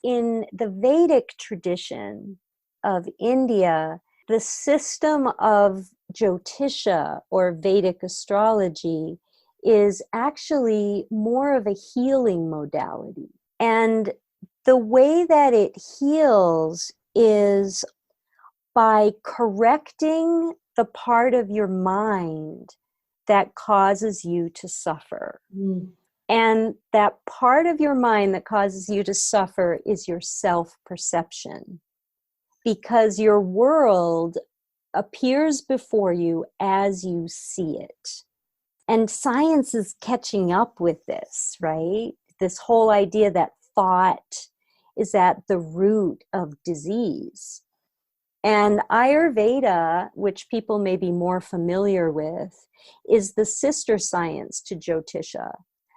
In the Vedic tradition of India, the system of Jyotisha or Vedic astrology is actually more of a healing modality. And the way that it heals is by correcting the part of your mind that causes you to suffer. Mm. And that part of your mind that causes you to suffer is your self-perception, because your world appears before you as you see it. And science is catching up with this, right? This whole idea that thought is at the root of disease. And Ayurveda, which people may be more familiar with, is the sister science to Jyotisha.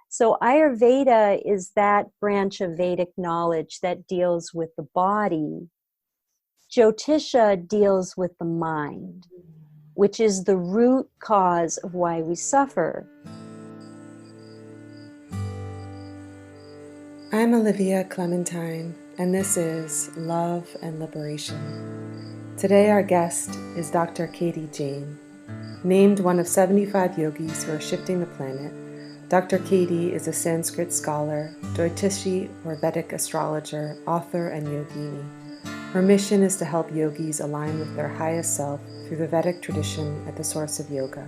So Ayurveda is that branch of Vedic knowledge that deals with the body. Jyotisha deals with the mind, which is the root cause of why we suffer. I'm Olivia Clementine, and this is Love and Liberation. Today our guest is Dr. Katy Jane. Named one of 75 yogis who are shifting the planet, Dr. Katy is a Sanskrit scholar, Jyotishi or Vedic astrologer, author, and yogini. Her mission is to help yogis align with their highest self through the Vedic tradition at the source of yoga.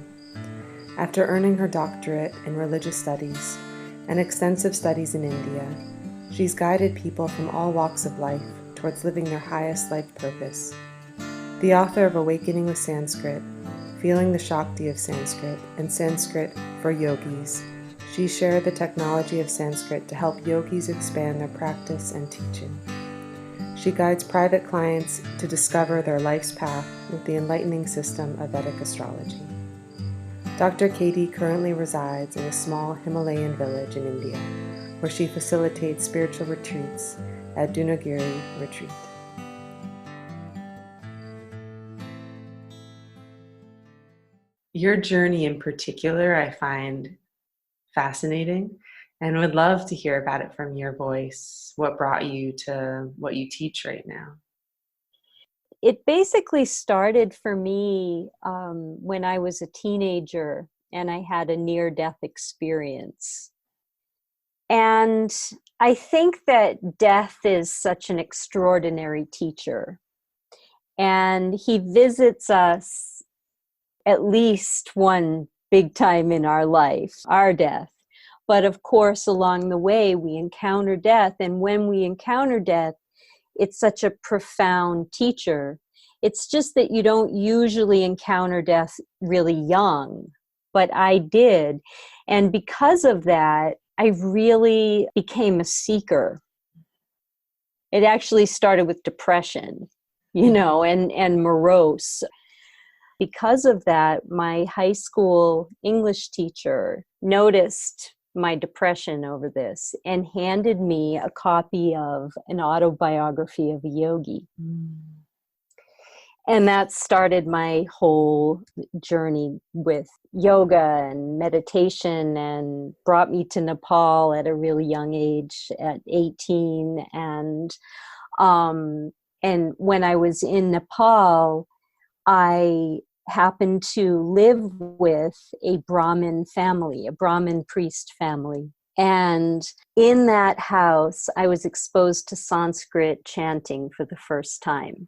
After earning her doctorate in religious studies and extensive studies in India, she's guided people from all walks of life towards living their highest life purpose. The author of Awakening with Sanskrit, Feeling the Shakti of Sanskrit, and Sanskrit for Yogis, she shared the technology of Sanskrit to help yogis expand their practice and teaching. She guides private clients to discover their life's path with the enlightening system of Vedic astrology. Dr. Katy currently resides in a small Himalayan village in India, where she facilitates spiritual retreats at Dunagiri Retreat. Your journey in particular, I find fascinating and would love to hear about it from your voice. What brought you to what you teach right now? It basically started for me when I was a teenager and I had a near-death experience. And I think that death is such an extraordinary teacher. And he visits us at least one big time in our life, our death. But of course, along the way, we encounter death. And when we encounter death, it's such a profound teacher. It's just that you don't usually encounter death really young, but I did. And because of that, I really became a seeker. It actually started with depression, and morose. Because of that, my high school English teacher noticed my depression over this and handed me a copy of an autobiography of a yogi. Mm. And that started my whole journey with yoga and meditation, and brought me to Nepal at a really young age, at 18. And when I was in Nepal, I happened to live with a Brahmin family, a Brahmin priest family. And in that house, I was exposed to Sanskrit chanting for the first time.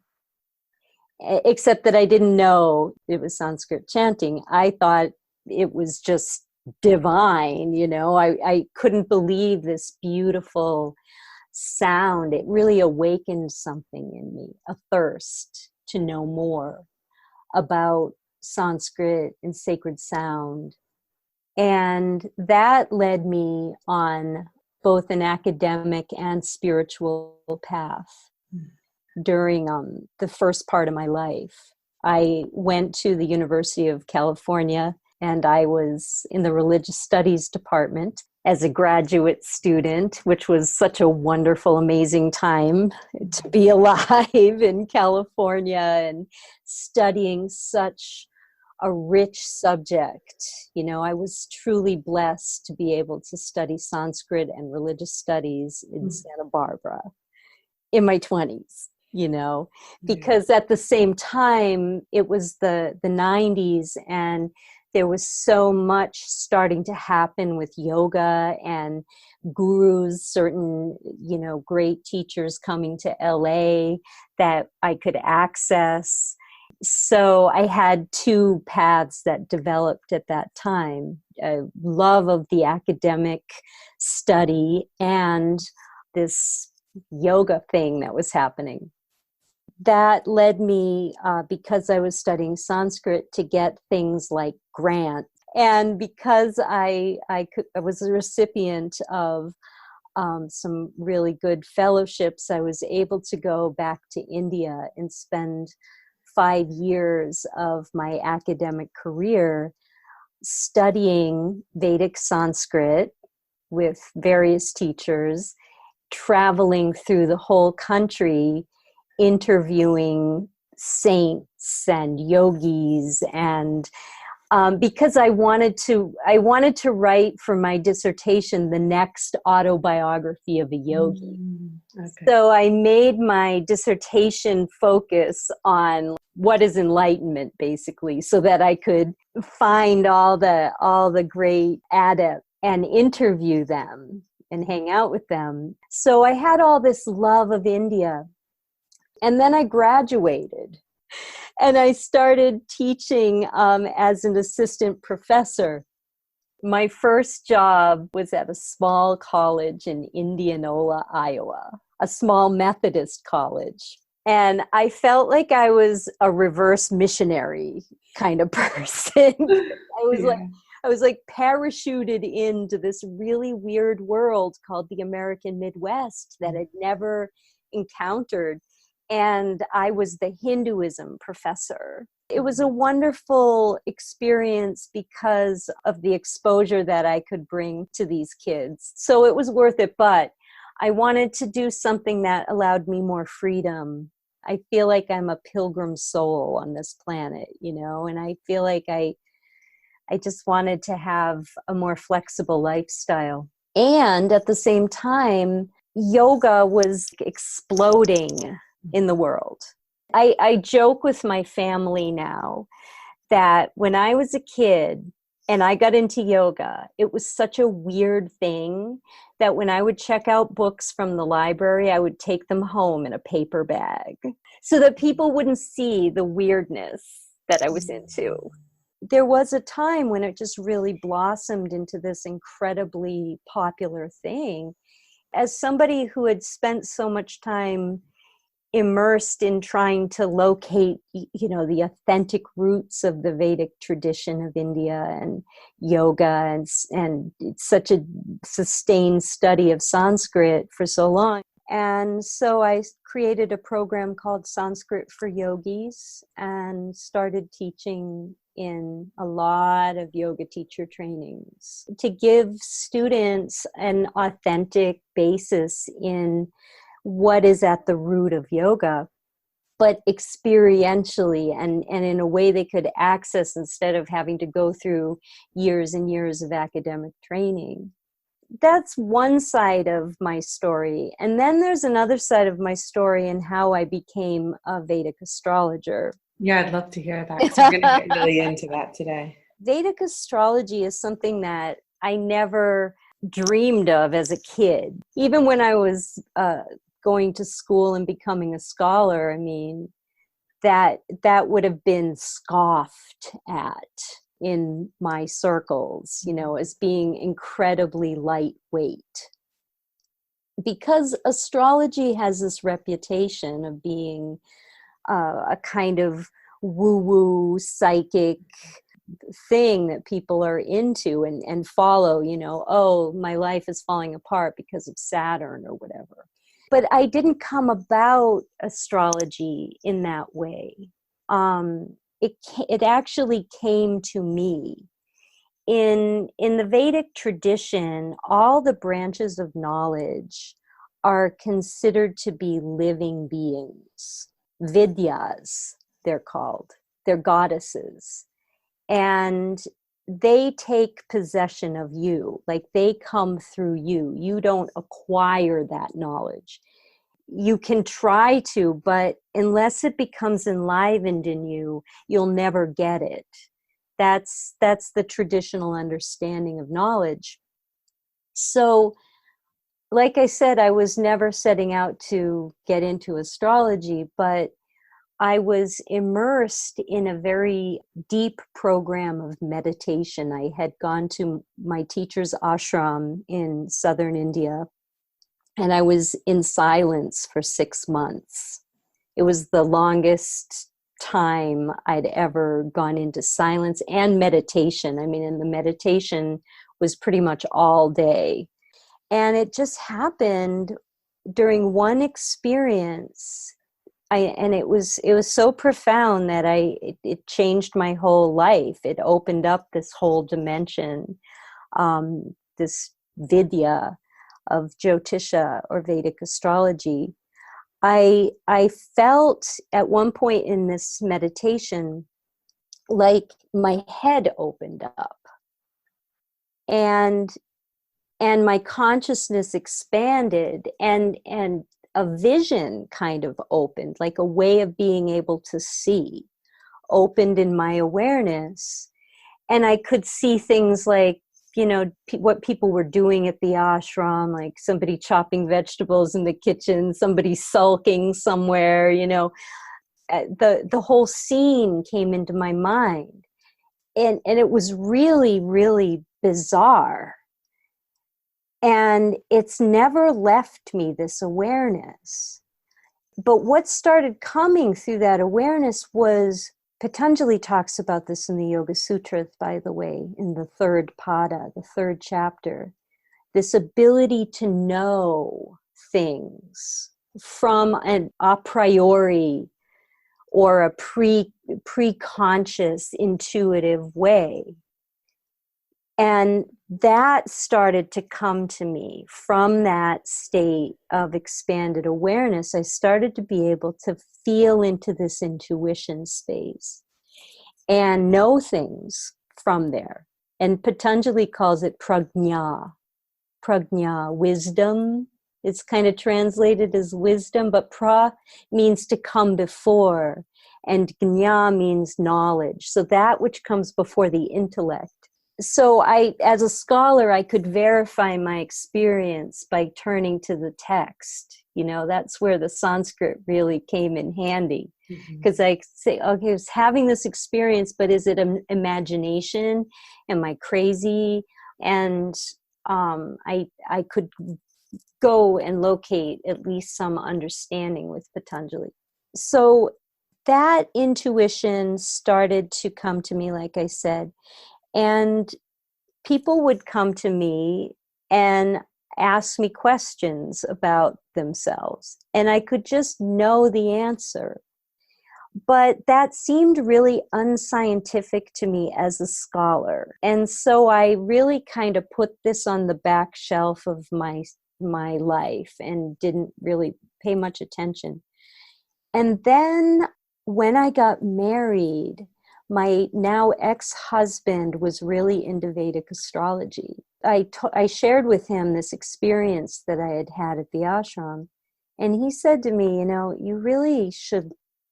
Except that I didn't know it was Sanskrit chanting. I thought it was just divine, I couldn't believe this beautiful sound. It really awakened something in me, a thirst to know more about Sanskrit and sacred sound. And that led me on both an academic and spiritual path. During the first part of my life, I went to the University of California, and I was in the religious studies department as a graduate student, which was such a wonderful, amazing time to be alive in California and studying such a rich subject. I was truly blessed to be able to study Sanskrit and religious studies in Santa Barbara. in my 20s, you know, Yeah. because at the same time, it was the 90s, and there was so much starting to happen with yoga and gurus, certain, you know, great teachers coming to LA that I could access. So I had two paths that developed at that time, a love of the academic study and this yoga thing that was happening. That led me, because I was studying Sanskrit, to get things like grants. And because I was a recipient of some really good fellowships, I was able to go back to India and spend 5 years of my academic career studying Vedic Sanskrit with various teachers, traveling through the whole country, interviewing saints and yogis, and because I wanted to write for my dissertation the next autobiography of a yogi. Okay. So I made my dissertation focus on what is enlightenment, basically, so that I could find all the great adepts and interview them and hang out with them. So I had all this love of India. And then I graduated and I started teaching as an assistant professor. My first job was at a small college in Indianola, Iowa, a small Methodist college. And I felt like I was a reverse missionary kind of person. I was like parachuted into this really weird world called the American Midwest that I'd never encountered. And I was the Hinduism professor. It was a wonderful experience because of the exposure that I could bring to these kids. So it was worth it, but I wanted to do something that allowed me more freedom. I feel like I'm a pilgrim soul on this planet, you know, and I feel like I just wanted to have a more flexible lifestyle. And at the same time, yoga was exploding in the world. I joke with my family now that when I was a kid and I got into yoga, it was such a weird thing that when I would check out books from the library, I would take them home in a paper bag so that people wouldn't see the weirdness that I was into. There was a time when it just really blossomed into this incredibly popular thing. As somebody who had spent so much time immersed in trying to locate, you know, the authentic roots of the Vedic tradition of India and yoga, and it's such a sustained study of Sanskrit for so long. And so I created a program called Sanskrit for Yogis and started teaching in a lot of yoga teacher trainings to give students an authentic basis in what is at the root of yoga, but experientially and in a way they could access instead of having to go through years and years of academic training. That's one side of my story. And then there's another side of my story in how I became a Vedic astrologer. Yeah, I'd love to hear that because we're going to get really into that today. Vedic astrology is something that I never dreamed of as a kid. Even when I was going to school and becoming a scholar, I mean, that would have been scoffed at in my circles, you know, as being incredibly lightweight. Because astrology has this reputation of being a kind of woo-woo psychic thing that people are into and follow, you know, oh, my life is falling apart because of Saturn or whatever. But I didn't come about astrology in that way. It actually came to me. In the Vedic tradition, all the branches of knowledge are considered to be living beings. Vidyas, they're called. They're goddesses. And they take possession of you, like they come through you. You don't acquire that knowledge. you can try to, but unless it becomes enlivened in you, you'll never get it. That's the traditional understanding of knowledge. So, like I said, I was never setting out to get into astrology, but I was immersed in a very deep program of meditation. I had gone to my teacher's ashram in southern India, and I was in silence for 6 months. It was the longest time I'd ever gone into silence and meditation. I mean, and the meditation was pretty much all day. And it just happened during one experience. And it was so profound that it changed my whole life. It opened up this whole dimension, this Vidya of Jyotisha or Vedic astrology. I felt at one point in this meditation like my head opened up, and my consciousness expanded, and a vision kind of opened, like a way of being able to see opened in my awareness. And I could see things like, what people were doing at the ashram, like somebody chopping vegetables in the kitchen, somebody sulking somewhere, the whole scene came into my mind. And it was really, really bizarre. And it's never left me, this awareness. But what started coming through that awareness was, Patanjali talks about this in the Yoga Sutras, by the way, in the third pada, the third chapter, this ability to know things from an a priori or a pre-conscious intuitive way. And that started to come to me from that state of expanded awareness. I started to be able to feel into this intuition space and know things from there. And Patanjali calls it prajna. Prajna, wisdom. It's kind of translated as wisdom, but pra means to come before, and jna means knowledge. So that which comes before the intellect. So as a scholar, I could verify my experience by turning to the text. That's where the Sanskrit really came in handy. Because I say, okay, I was having this experience, but is it an imagination? Am I crazy? And I could go and locate at least some understanding with Patanjali. So that intuition started to come to me, like I said. And people would come to me and ask me questions about themselves, and I could just know the answer. But that seemed really unscientific to me as a scholar. And so I really kind of put this on the back shelf of my life and didn't really pay much attention. And then when I got married, my now ex-husband was really into Vedic astrology. I shared with him this experience that I had had at the ashram. And he said to me, you really should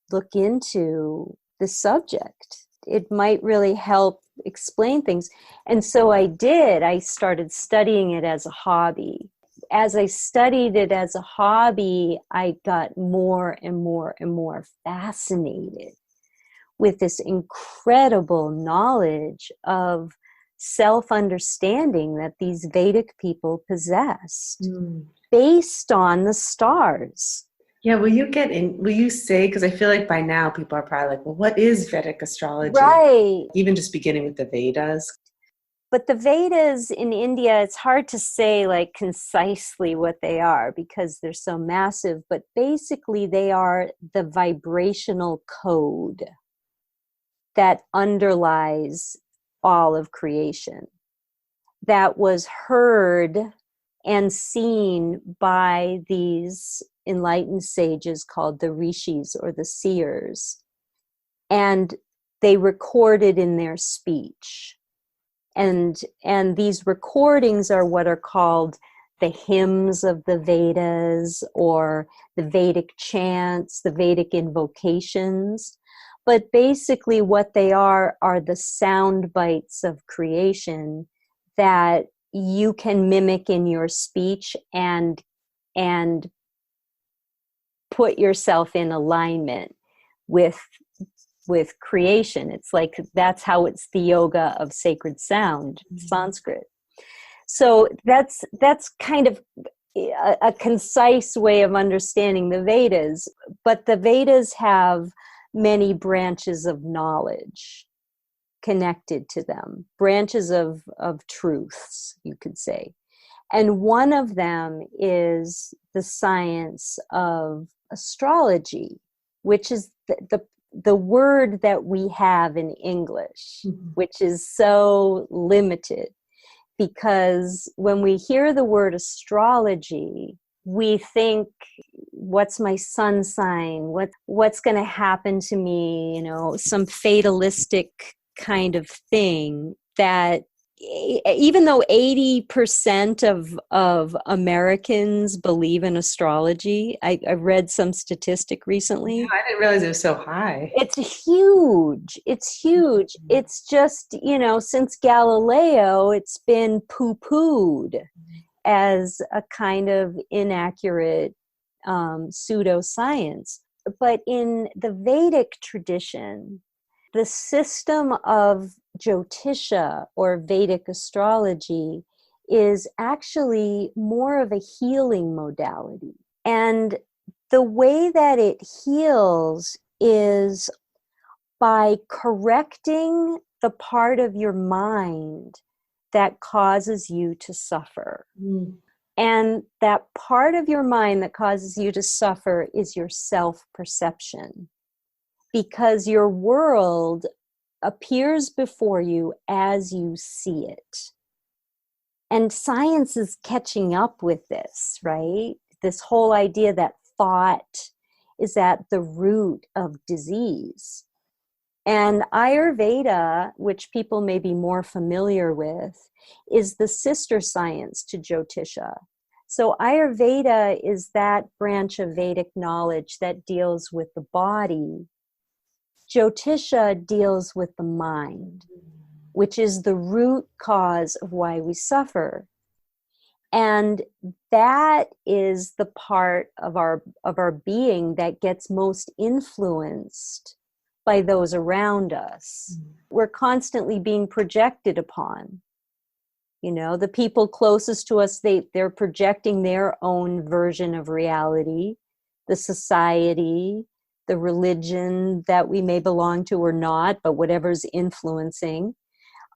look into the subject. It might really help explain things. And so I did. I started studying it as a hobby. As I studied it as a hobby, I got more and more and more fascinated with this incredible knowledge of self-understanding that these Vedic people possessed based on the stars. Yeah, will you say, because I feel like by now people are probably like, well, what is Vedic astrology? Right. Even just beginning with the Vedas. But the Vedas in India, it's hard to say like concisely what they are because they're so massive, but basically they are the vibrational code that underlies all of creation, that was heard and seen by these enlightened sages called the rishis or the seers. And they recorded in their speech. And these recordings are what are called the hymns of the Vedas or the Vedic chants, the Vedic invocations. But basically what they are the sound bites of creation that you can mimic in your speech and put yourself in alignment with creation. It's like, that's how it's the yoga of sacred sound, Sanskrit. So that's kind of a concise way of understanding the Vedas. But the Vedas have many branches of knowledge connected to them, branches of truths, you could say. And one of them is the science of astrology, which is the word that we have in English, which is so limited. Because when we hear the word astrology, we think, what's my sun sign? What's going to happen to me? Some fatalistic kind of thing that, even though 80% of Americans believe in astrology, I read some statistic recently. Yeah, I didn't realize it was so high. It's huge. It's huge. It's just, since Galileo, it's been poo-pooed as a kind of inaccurate pseudoscience. But in the Vedic tradition, the system of Jyotisha or Vedic astrology is actually more of a healing modality. And the way that it heals is by correcting the part of your mind that causes you to suffer. And that part of your mind that causes you to suffer is your self-perception. Because your world appears before you as you see it. And science is catching up with this, right? This whole idea that thought is at the root of disease. And Ayurveda, which people may be more familiar with, is the sister science to Jyotisha. So Ayurveda is that branch of Vedic knowledge that deals with the body. Jyotisha deals with the mind, which is the root cause of why we suffer. And that is the part of our being that gets most influenced by those around us. We're constantly being projected upon. The people closest to us, they're projecting their own version of reality, the society, the religion that we may belong to or not, but whatever's influencing,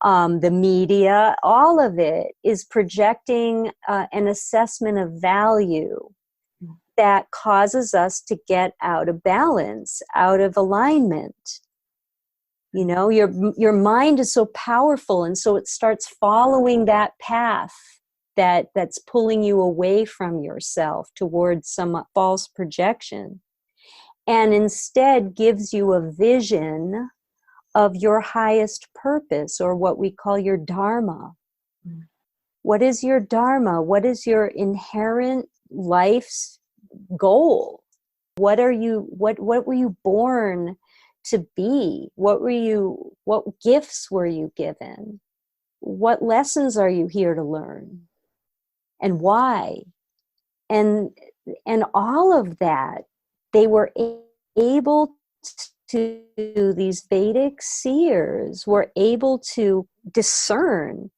the media, all of it is projecting an assessment of value that causes us to get out of balance, out of alignment. Your mind is so powerful, and so it starts following that path that's pulling you away from yourself towards some false projection. And instead gives you a vision of your highest purpose, or what we call your dharma. What is your dharma? What is your inherent life's goal? What were you born to be? What gifts were you given? What lessons are you here to learn? And why? And all of that, they were able to, these Vedic seers were able to discern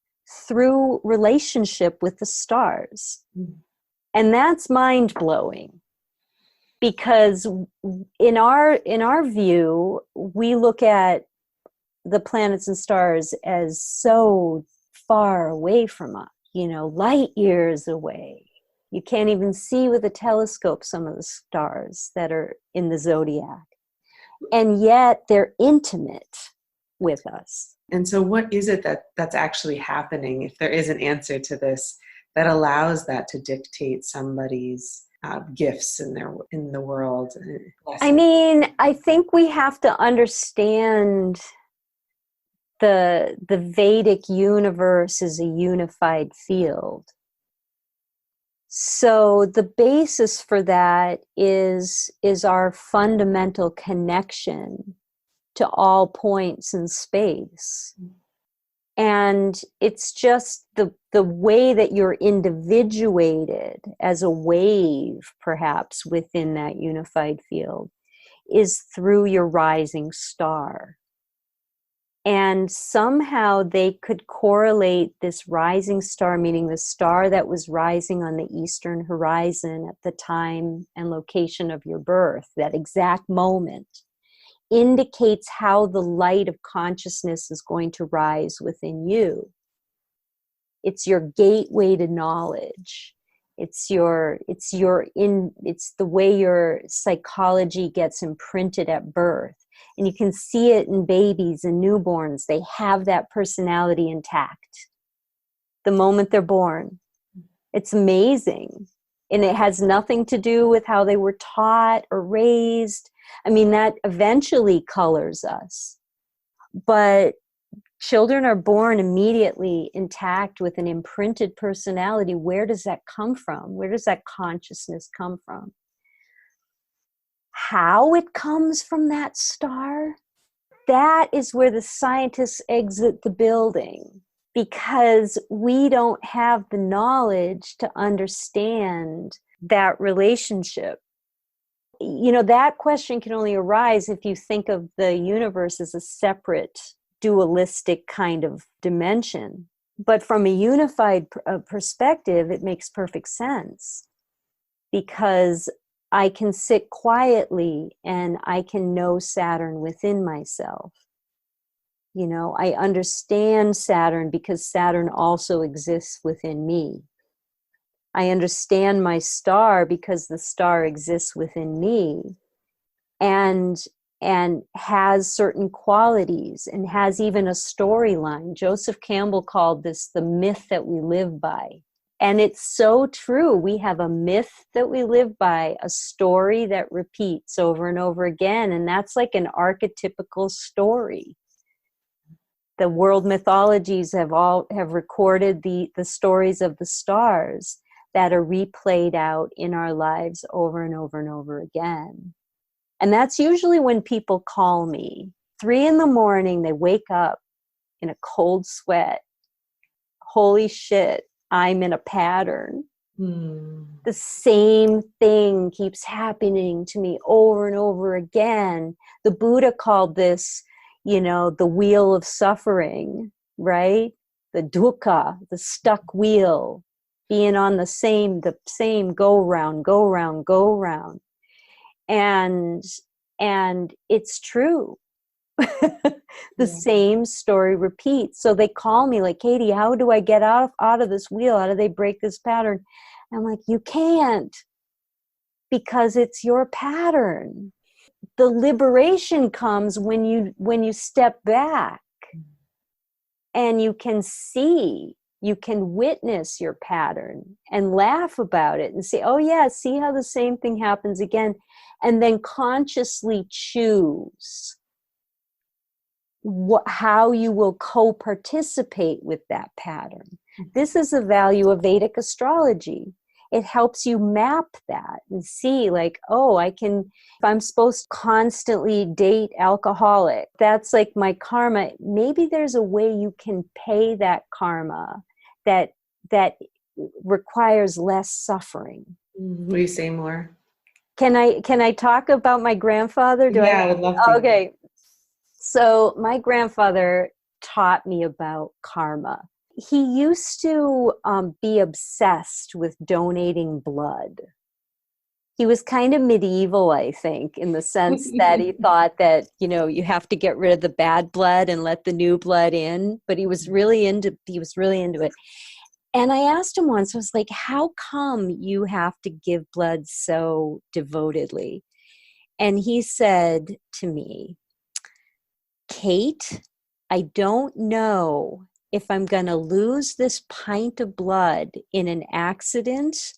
through relationship with the stars. And that's mind-blowing, because in our view, we look at the planets and stars as so far away from us, light years away. You can't even see with a telescope some of the stars that are in the zodiac. And yet they're intimate with us. And so what is it that's actually happening, if there is an answer to this, that allows that to dictate somebody's gifts in the world? I mean, I think we have to understand the Vedic universe is a unified field. So the basis for that is our fundamental connection to all points in space. And it's just the way that you're individuated as a wave, perhaps, within that unified field, is through your rising star. And somehow they could correlate this rising star, meaning the star that was rising on the eastern horizon at the time and location of your birth, that exact moment, indicates how the light of consciousness is going to rise within you. It's your gateway to knowledge. It's the way your psychology gets imprinted at birth. And you can see it in babies and newborns. They have that personality intact the moment they're born. It's amazing. And it has nothing to do with how they were taught or raised. I mean, that eventually colors us. But children are born immediately intact with an imprinted personality. Where does that come from? Where does that consciousness come from? How it comes from that star, that is where the scientists exit the building, because we don't have the knowledge to understand that relationship. You know, that question can only arise if you think of the universe as a separate, dualistic kind of dimension. But from a unified perspective, it makes perfect sense, because I can sit quietly and I can know Saturn within myself. You know, I understand Saturn because Saturn also exists within me. I understand my star because the star exists within me and has certain qualities and has even a storyline. Joseph Campbell called this the myth that we live by. And it's so true. We have a myth that we live by, a story that repeats over and over again. And that's like an archetypical story. The world mythologies have recorded the stories of the stars that are replayed out in our lives over and over and over again. And that's usually when people call me. 3 a.m, they wake up in a cold sweat. Holy shit, I'm in a pattern. The same thing keeps happening to me over and over again. The Buddha called this, you know, the wheel of suffering, right? The dukkha, the stuck wheel, being on the same go round. And it's true. The same story repeats. So they call me like, Katy, how do I get out of this wheel? How do they break this pattern? I'm like, you can't, because it's your pattern. The liberation comes when you step back and you can see, you can witness your pattern and laugh about it and say, oh yeah, see how the same thing happens again. And then consciously choose how you will co-participate with that pattern. This is the value of Vedic astrology. It helps you map that and see, like, oh, if I'm supposed to constantly date alcoholic, that's like my karma. Maybe there's a way you can pay that karma that requires less suffering. Will you say more? Can I talk about my grandfather? I would love to. Okay. So my grandfather taught me about karma. He used to be obsessed with donating blood. He was kind of medieval, I think, in the sense that he thought that, you know, you have to get rid of the bad blood and let the new blood in. But he was really into it. And I asked him once, I was like, how come you have to give blood so devotedly? And he said to me, Kate, I don't know if I'm going to lose this pint of blood in an accident,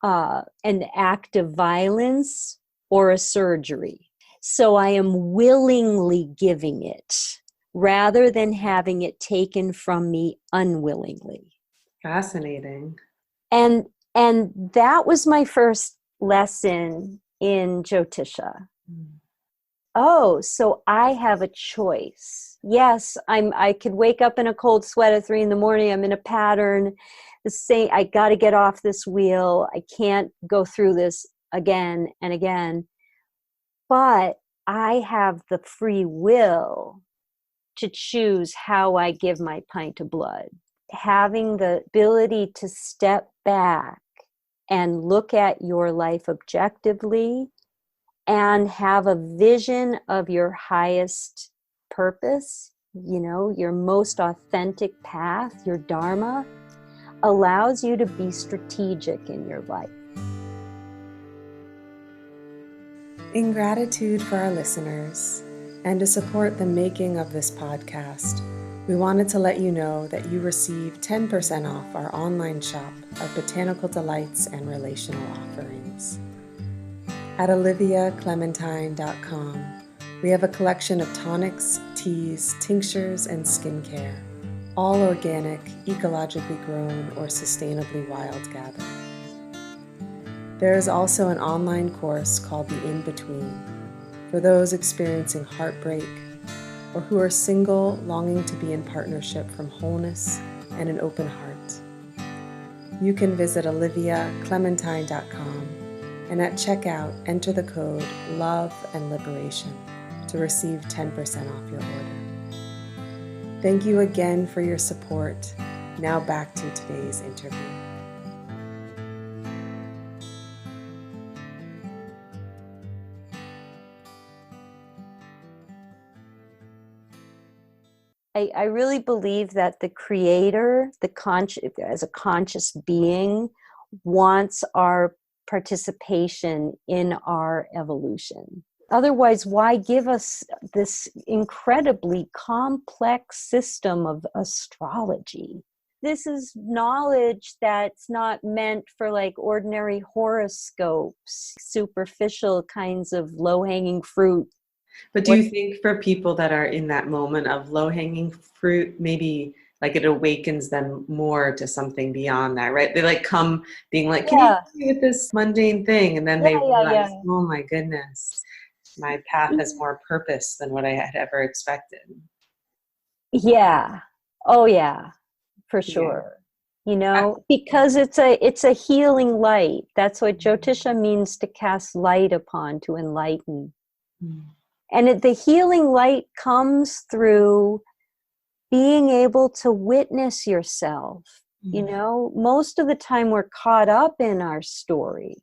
an act of violence, or a surgery. So I am willingly giving it rather than having it taken from me unwillingly. Fascinating. And And that was my first lesson in Jyotisha. Oh, so I have a choice. Yes, I could wake up in a cold sweat at 3 a.m. I'm in a pattern. I got to get off this wheel. I can't go through this again and again. But I have the free will to choose how I give my pint of blood. Having the ability to step back and look at your life objectively and have a vision of your highest purpose, your most authentic path, your dharma, allows you to be strategic in your life. In gratitude for our listeners and to support the making of this podcast, we wanted to let you know that you receive 10% off our online shop of botanical delights and relational offerings. At oliviaclementine.com, we have a collection of tonics, teas, tinctures, and skincare, all organic, ecologically grown, or sustainably wild gathered. There is also an online course called The In-Between for those experiencing heartbreak or who are single, longing to be in partnership from wholeness and an open heart. You can visit oliviaclementine.com and at checkout, enter the code LOVE and LIBERATION to receive 10% off your order. Thank you again for your support. Now back to today's interview. I really believe that the creator, as a conscious being, wants our participation in our evolution. Otherwise, why give us this incredibly complex system of astrology? This is knowledge that's not meant for like ordinary horoscopes, superficial kinds of low-hanging fruit. But do you think for people that are in that moment of low-hanging fruit, maybe like it awakens them more to something beyond that, right? They like come being like, can you help me with this mundane thing? And then they realize, oh my goodness, my path has more purpose than what I had ever expected. Yeah. Oh yeah, for sure. Because it's a healing light. That's what Jyotisha means, to cast light upon, to enlighten. And the healing light comes through being able to witness yourself. Most of the time we're caught up in our story.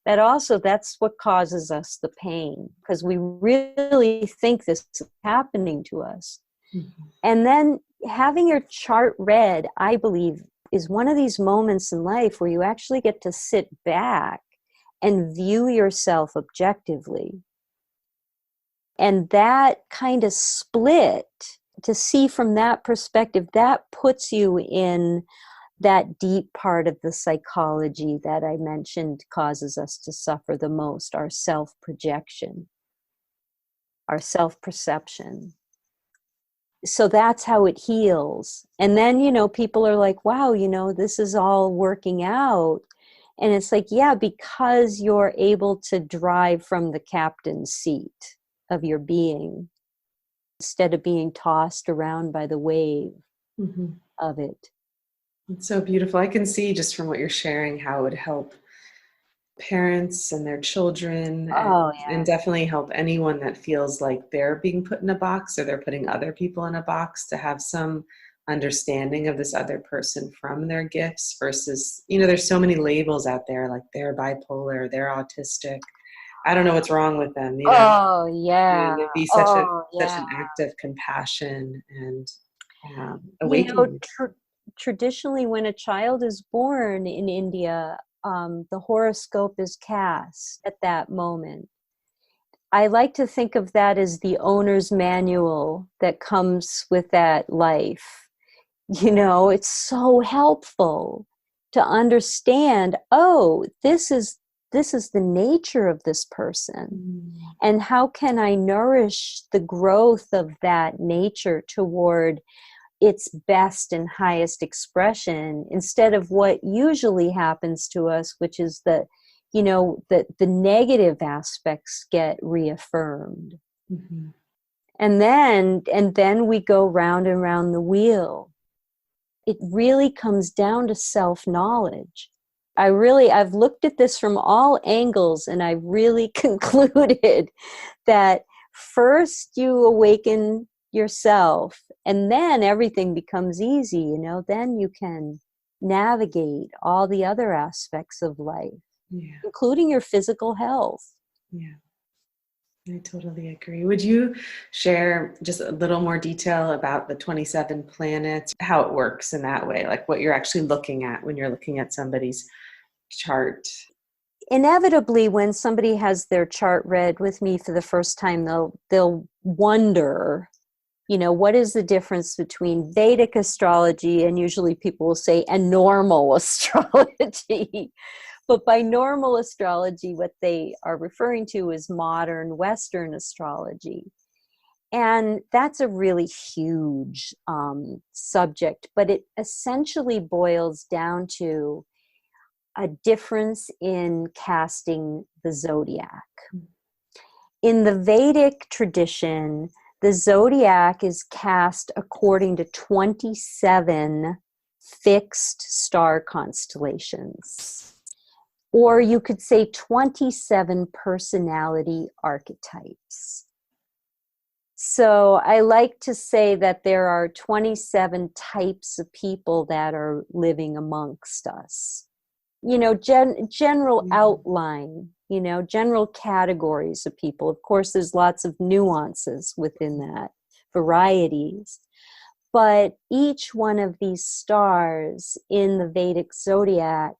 That's what causes us the pain, because we really think this is happening to us. And then having your chart read, I believe, is one of these moments in life where you actually get to sit back and view yourself objectively. And that kind of split, to see from that perspective, that puts you in that deep part of the psychology that I mentioned causes us to suffer the most, our self-projection, our self-perception. So that's how it heals. And then, people are like, wow, this is all working out. And it's like, yeah, because you're able to drive from the captain's seat of your being instead of being tossed around by the wave of it. It's so beautiful. I can see just from what you're sharing how it would help parents and their children, and definitely help anyone that feels like they're being put in a box or they're putting other people in a box, to have some understanding of this other person from their gifts versus, there's so many labels out there, like they're bipolar, they're autistic. I don't know what's wrong with them. Oh yeah. It'd be such an act of compassion and awakening. Traditionally, when a child is born in India, the horoscope is cast at that moment. I like to think of that as the owner's manual that comes with that life. It's so helpful to understand, oh, this is the nature of this person. And how can I nourish the growth of that nature toward its best and highest expression, instead of what usually happens to us, which is that, the negative aspects get reaffirmed. Mm-hmm. And then we go round and round the wheel. It really comes down to self-knowledge. I've looked at this from all angles, and I really concluded that first you awaken yourself, and then everything becomes easy, then you can navigate all the other aspects of life, including your physical health. Yeah, I totally agree. Would you share just a little more detail about the 27 planets, how it works in that way, like what you're actually looking at when you're looking at somebody's chart? Inevitably, when somebody has their chart read with me for the first time, they'll wonder, what is the difference between Vedic astrology, and usually people will say, and normal astrology. But by normal astrology, what they are referring to is modern Western astrology. And that's a really huge subject, but it essentially boils down to a difference in casting the zodiac. In the Vedic tradition, the zodiac is cast according to 27 fixed star constellations. Or you could say 27 personality archetypes. So I like to say that there are 27 types of people that are living amongst us. General outline, general categories of people. Of course, there's lots of nuances within that, varieties. But each one of these stars in the Vedic zodiac,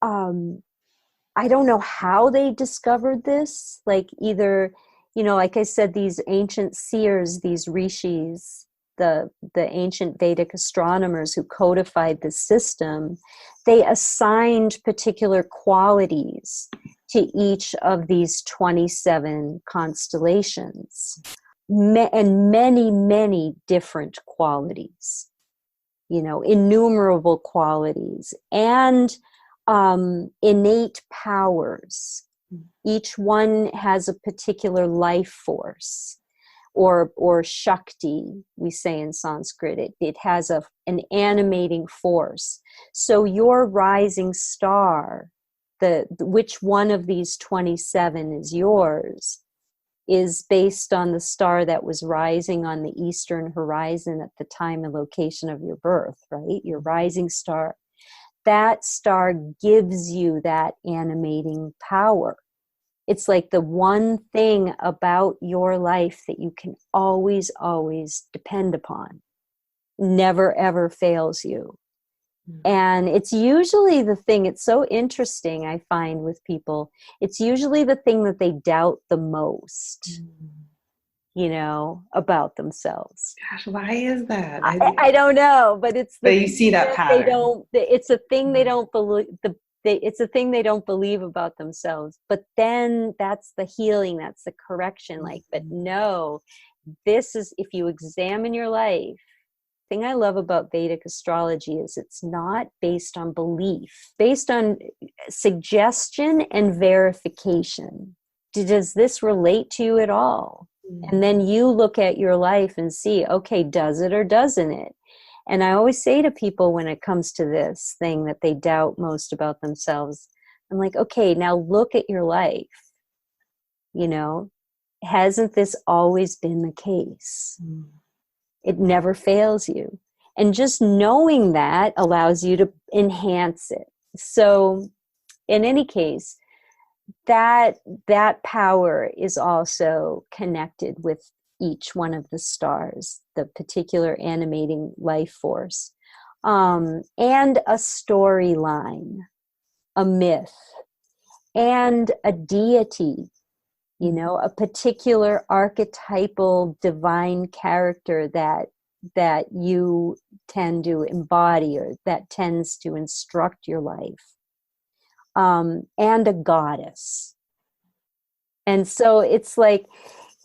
I don't know how they discovered this. Like either, like I said, these ancient seers, these rishis, the ancient Vedic astronomers who codified the system, they assigned particular qualities to each of these 27 constellations, and many, many different qualities, innumerable qualities, and innate powers. Each one has a particular life force, or Shakti, we say in Sanskrit. It has an animating force. So your rising star, which one of these 27 is yours, is based on the star that was rising on the eastern horizon at the time and location of your birth, right? Your rising star. That star gives you that animating power. It's like the one thing about your life that you can always, always depend upon. Never, ever fails you. And it's usually the thing, it's so interesting, I find with people, it's usually the thing that they doubt the most, about themselves. Gosh, why is that? I don't know, but it's but you see that pattern. It's a thing they don't believe. It's a thing they don't believe about themselves. But then that's the healing, that's the correction. But no, this is, if you examine your life, the thing I love about Vedic astrology is it's not based on belief, based on suggestion and verification. Does this relate to you at all? And then you look at your life and see, okay, does it or doesn't it? And I always say to people when it comes to this thing that they doubt most about themselves, I'm like, okay, now look at your life. Hasn't this always been the case? It never fails you. And just knowing that allows you to enhance it. So in any case, that power is also connected with each one of the stars, the particular animating life force, and a storyline, a myth, and a deity, a particular archetypal divine character that you tend to embody, or that tends to instruct your life. And a goddess. And so it's like,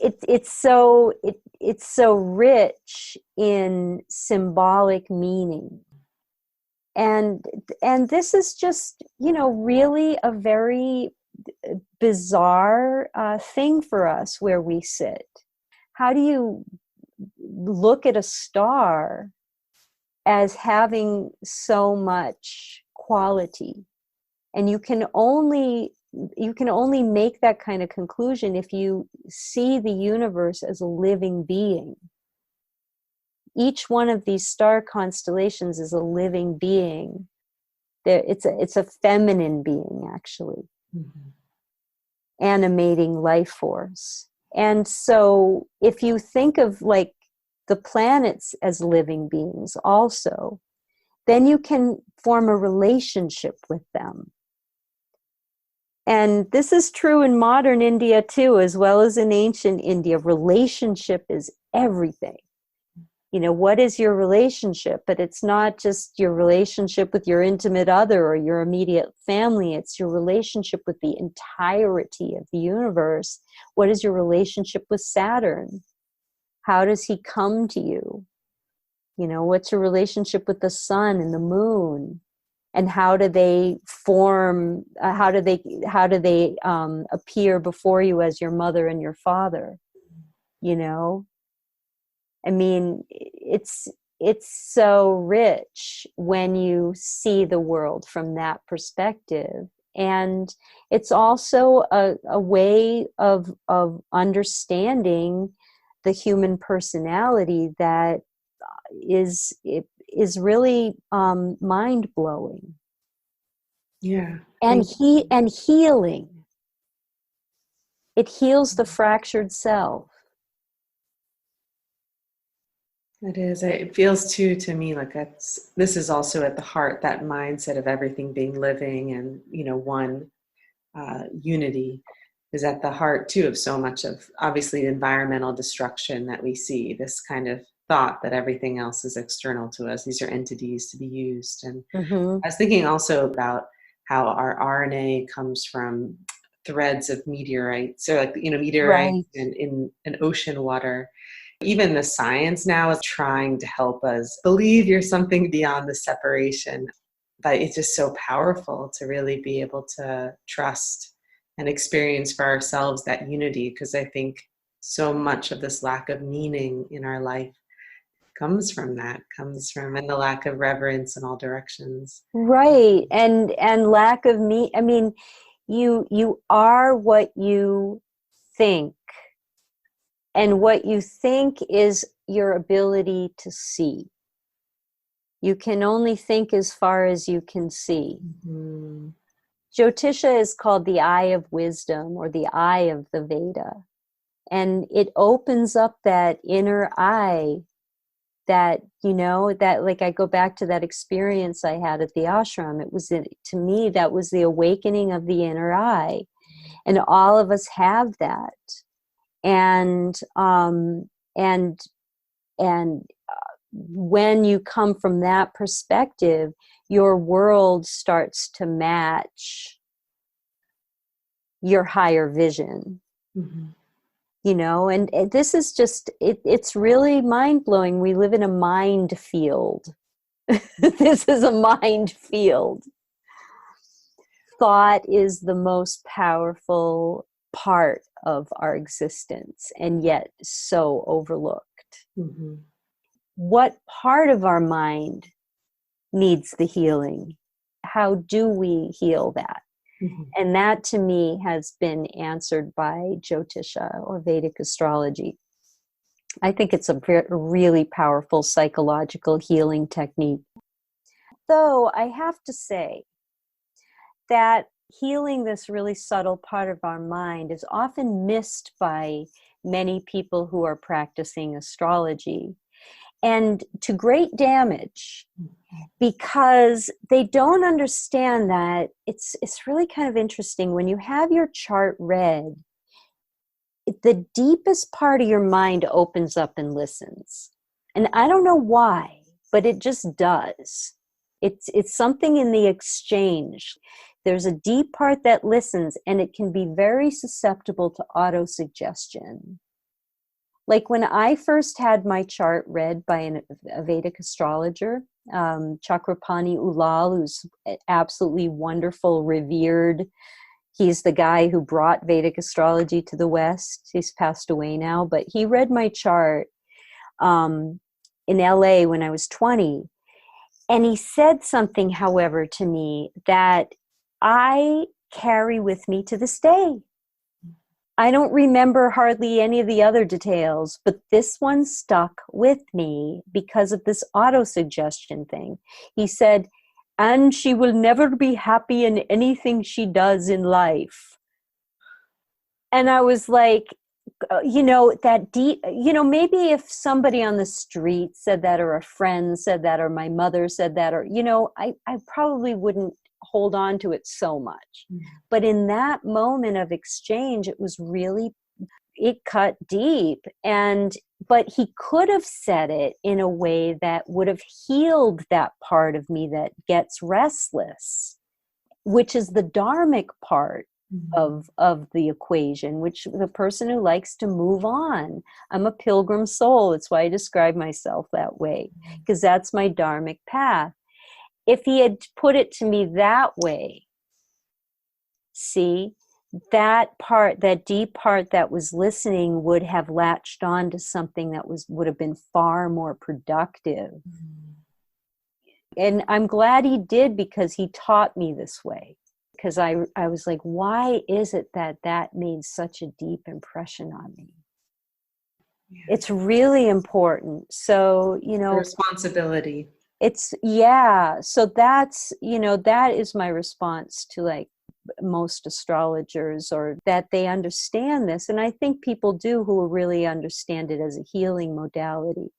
it's so rich in symbolic meaning. And this is just, really a very bizarre thing for us where we sit. How do you look at a star as having so much quality? And you can only make that kind of conclusion if you see the universe as a living being. Each one of these star constellations is a living being. It's a feminine being, actually, animating life force. And so if you think of like the planets as living beings also, then you can form a relationship with them. And this is true in modern India too, as well as in ancient India. Relationship is everything. What is your relationship? But it's not just your relationship with your intimate other or your immediate family. It's your relationship with the entirety of the universe. What is your relationship with Saturn? How does he come to you? What's your relationship with the sun and the moon? And how do they form? How do they appear before you as your mother and your father? I mean, it's so rich when you see the world from that perspective. And it's also a way of understanding the human personality that is really mind-blowing. Yeah. And healing. It heals the fractured self. It is. It feels too to me like this is also at the heart, that mindset of everything being living and, one unity is at the heart too of so much of obviously environmental destruction that we see, this kind of thought that everything else is external to us. These are entities to be used. And I was thinking also about how our RNA comes from threads of meteorites, or meteorites in ocean water. Even the science now is trying to help us believe you're something beyond the separation. But it's just so powerful to really be able to trust and experience for ourselves that unity, because I think so much of this lack of meaning in our life comes from and the lack of reverence in all directions. Right. And lack of I mean, you are what you think. And what you think is your ability to see. You can only think as far as you can see. Mm-hmm. Jyotisha is called the eye of wisdom, or the eye of the Veda. And it opens up that inner eye that, that like I go back to that experience I had at the ashram. It was, to me, that was the awakening of the inner eye. And all of us have that. And when you come from that perspective, your world starts to match your higher vision. And this is just, it's really mind-blowing. We live in a mind field. This is a mind field. Thought is the most powerful part of our existence, and yet so overlooked. What part of our mind needs the healing? How do we heal that? And that, to me, has been answered by Jyotisha, or Vedic astrology. I think it's a really powerful psychological healing technique. Though I have to say that healing this really subtle part of our mind is often missed by many people who are practicing astrology, and to great damage, because they don't understand that it's really kind of interesting. When you have your chart read, the deepest part of your mind opens up and listens. And I don't know why, but it just does. It's something in the exchange. There's a deep part that listens, and it can be very susceptible to autosuggestion. Like when I first had my chart read by a Vedic astrologer, Chakrapani Ulal, who's absolutely wonderful, revered. He's the guy who brought Vedic astrology to the West. He's passed away now, but he read my chart in LA when I was 20. And he said something, however, to me that I carry with me to this day. I don't remember hardly any of the other details, but this one stuck with me because of this auto-suggestion thing. He said, and she will never be happy in anything she does in life. And I was like, that deep, maybe if somebody on the street said that, or a friend said that, or my mother said that, or, I probably wouldn't hold on to it so much. Mm-hmm. But in that moment of exchange, it cut deep. But he could have said it in a way that would have healed that part of me that gets restless, which is the dharmic part of the equation, which the person who likes to move on. I'm a pilgrim soul. It's why I describe myself that way, because that's my dharmic path. If he had put it to me that way, see, that part, that deep part that was listening would have latched on to something that would have been far more productive. And I'm glad he did, because he taught me this way. Because I was like, why is it that made such a deep impression on me? Yeah. It's really important. So, the responsibility. So that's, that is my response to like most astrologers, or that they understand this. And I think people do who really understand it as a healing modality.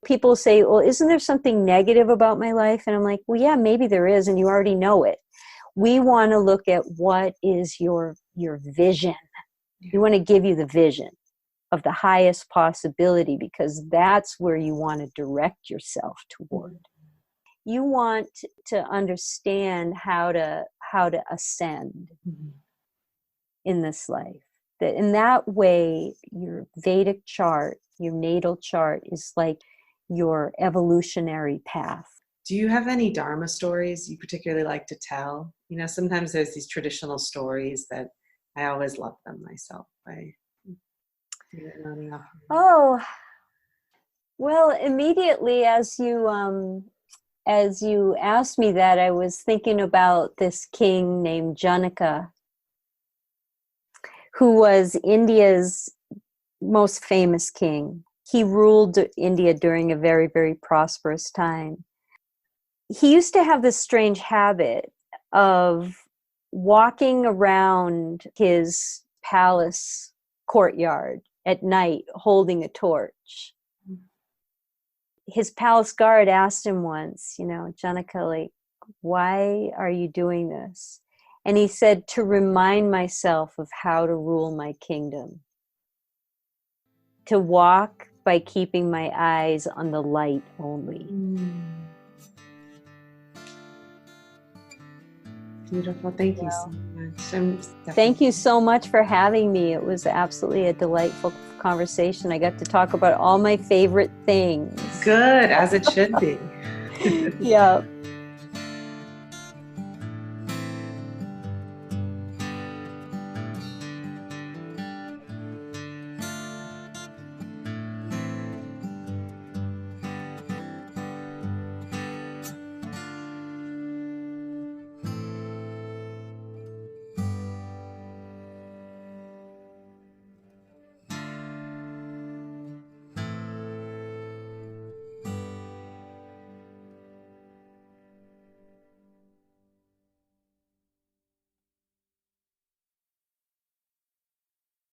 People say, well, isn't there something negative about my life? And I'm like, well, yeah, maybe there is, and you already know it. We want to look at what is your vision. We want to give you the vision of the highest possibility, because that's where you want to direct yourself toward. You want to understand how to ascend in this life. That in that way, your Vedic chart, your natal chart, is like your evolutionary path. Do you have any Dharma stories you particularly like to tell? Sometimes there's these traditional stories that I always love them myself. Oh, well, immediately as you asked me that, I was thinking about this king named Janaka, who was India's most famous king. He ruled India during a very, very prosperous time. He used to have this strange habit of walking around his palace courtyard at night holding a torch. His palace guard asked him once, Janaka, like, why are you doing this? And he said, to remind myself of how to rule my kingdom. To walk by keeping my eyes on the light only. Beautiful. Thank you so much. Thank you so much for having me. It was absolutely a delightful conversation. I got to talk about all my favorite things. Good, as it should be. Yeah.